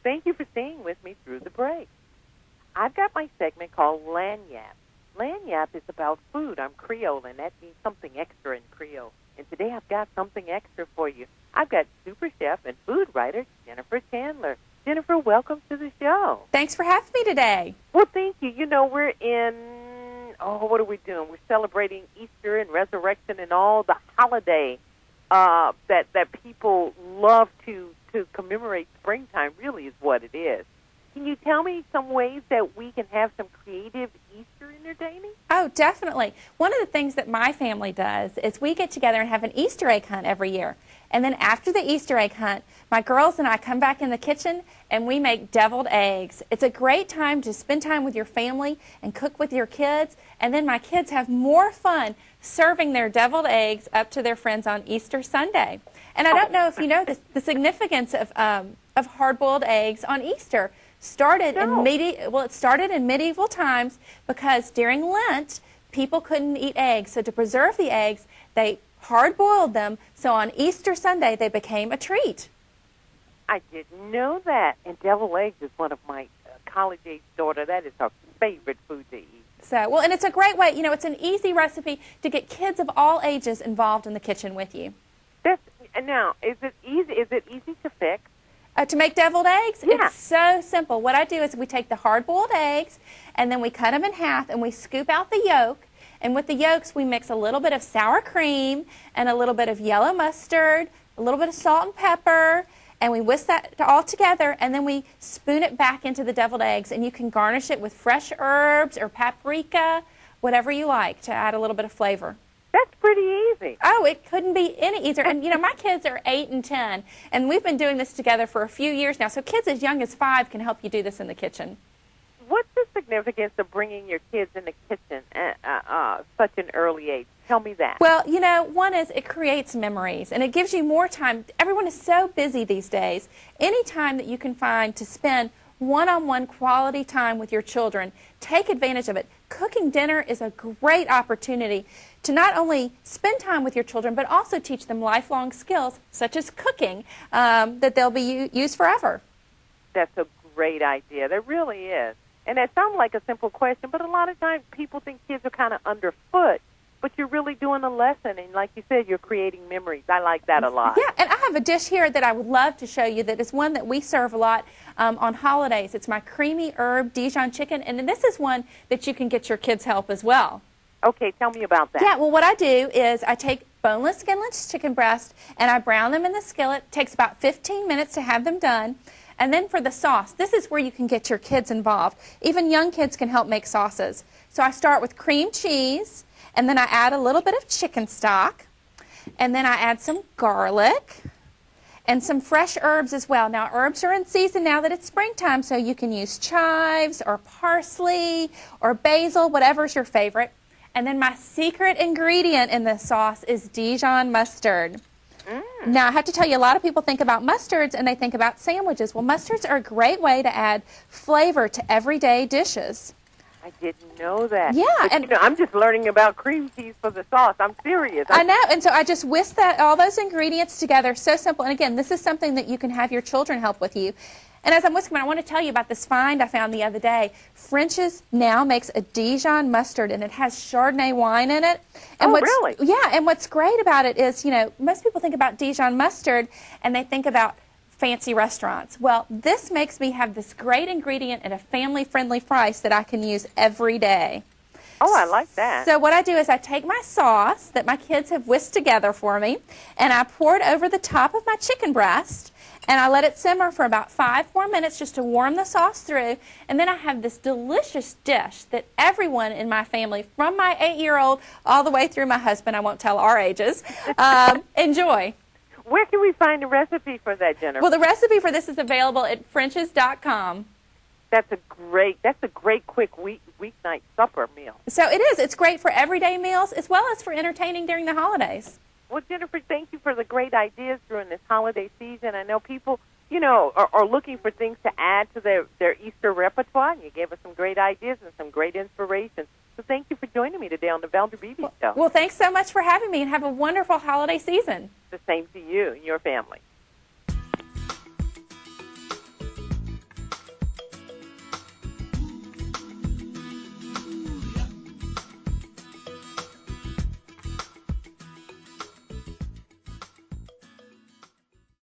Thank you for staying with me through the break. I've got my segment called Lanyap. Lanyap is about food. I'm Creole, and that means something extra in Creole. And today I've got something extra for you. I've got super chef and food writer Jinnifer Chandler. Jinnifer, welcome to the show. Thanks for having me today. Well, thank you. You know, we're in, what are we doing? We're celebrating Easter and resurrection and all the holiday that people love to commemorate. Springtime really is what it is. Can you tell me some ways that we can have some creative Easter entertaining? Oh, definitely. One of the things that my family does is we get together and have an Easter egg hunt every year. And then after the Easter egg hunt, my girls and I come back in the kitchen and we make deviled eggs. It's a great time to spend time with your family and cook with your kids. And then my kids have more fun serving their deviled eggs up to their friends on Easter Sunday. And I don't know if you know this, the significance of hard-boiled eggs on Easter. It started in medieval times because during Lent, people couldn't eat eggs. So to preserve the eggs, they hard-boiled them. So on Easter Sunday, they became a treat. I didn't know that. And deviled eggs is one of my college-age daughter. That is her favorite food to eat. So, well, and it's a great way, it's an easy recipe to get kids of all ages involved in the kitchen with you. Now, is it easy to fix? To make deviled eggs? Yeah. It's so simple. What I do is we take the hard-boiled eggs, and then we cut them in half, and we scoop out the yolk. And with the yolks, we mix a little bit of sour cream and a little bit of yellow mustard, a little bit of salt and pepper, and we whisk that all together, and then we spoon it back into the deviled eggs, and you can garnish it with fresh herbs or paprika, whatever you like to add a little bit of flavor. That's pretty easy. Oh, it couldn't be any easier. And, my kids are 8 and 10, and we've been doing this together for a few years now. So kids as young as 5 can help you do this in the kitchen. What's the significance of bringing your kids in the kitchen at such an early age? Tell me that. Well, one is it creates memories, and it gives you more time. Everyone is so busy these days. Any time that you can find to spend one-on-one quality time with your children, take advantage of it. Cooking dinner is a great opportunity to not only spend time with your children, but also teach them lifelong skills, such as cooking, that they'll be used forever. That's a great idea. There really is. And that sounds like a simple question, but a lot of times people think kids are kind of underfoot, but you're really doing a lesson, and like you said, you're creating memories. I like that a lot. Yeah, and I have a dish here that I would love to show you that is one that we serve a lot on holidays. It's my creamy herb Dijon chicken, and this is one that you can get your kids help as well. Okay, tell me about that. Yeah, well, what I do is I take boneless, skinless chicken breast, and I brown them in the skillet. It takes about 15 minutes to have them done. And then for the sauce, this is where you can get your kids involved. Even young kids can help make sauces. So I start with cream cheese, and then I add a little bit of chicken stock, and then I add some garlic and some fresh herbs as well. Now, herbs are in season now that it's springtime, so you can use chives or parsley or basil, whatever's your favorite. And then my secret ingredient in this sauce is Dijon mustard. Now, I have to tell you, a lot of people think about mustards and they think about sandwiches. Well, mustards are a great way to add flavor to everyday dishes. I didn't know that. Yeah. But, and I'm just learning about cream cheese for the sauce. I'm serious. I know. And so I just whisk all those ingredients together. So simple. And again, this is something that you can have your children help with you. And as I'm whisking, I want to tell you about this find I found the other day. French's now makes a Dijon mustard, and it has Chardonnay wine in it. And really? Yeah, and what's great about it is, most people think about Dijon mustard, and they think about fancy restaurants. Well, this makes me have this great ingredient at a family-friendly price that I can use every day. Oh, I like that. So what I do is I take my sauce that my kids have whisked together for me, and I pour it over the top of my chicken breast, and I let it simmer for about 5 more minutes just to warm the sauce through. And then I have this delicious dish that everyone in my family, from my 8-year-old all the way through my husband, I won't tell our ages, enjoy. Where can we find the recipe for that, Jennifer? Well, the recipe for this is available at French's.com. That's a great quick weeknight supper meal. So it is. It's great for everyday meals as well as for entertaining during the holidays. Well, Jinnifer, thank you for the great ideas during this holiday season. I know people, are looking for things to add to their Easter repertoire, and you gave us some great ideas and some great inspiration. So thank you for joining me today on the Valder Beebe Show. Well, thanks so much for having me, and have a wonderful holiday season. The same to you and your family.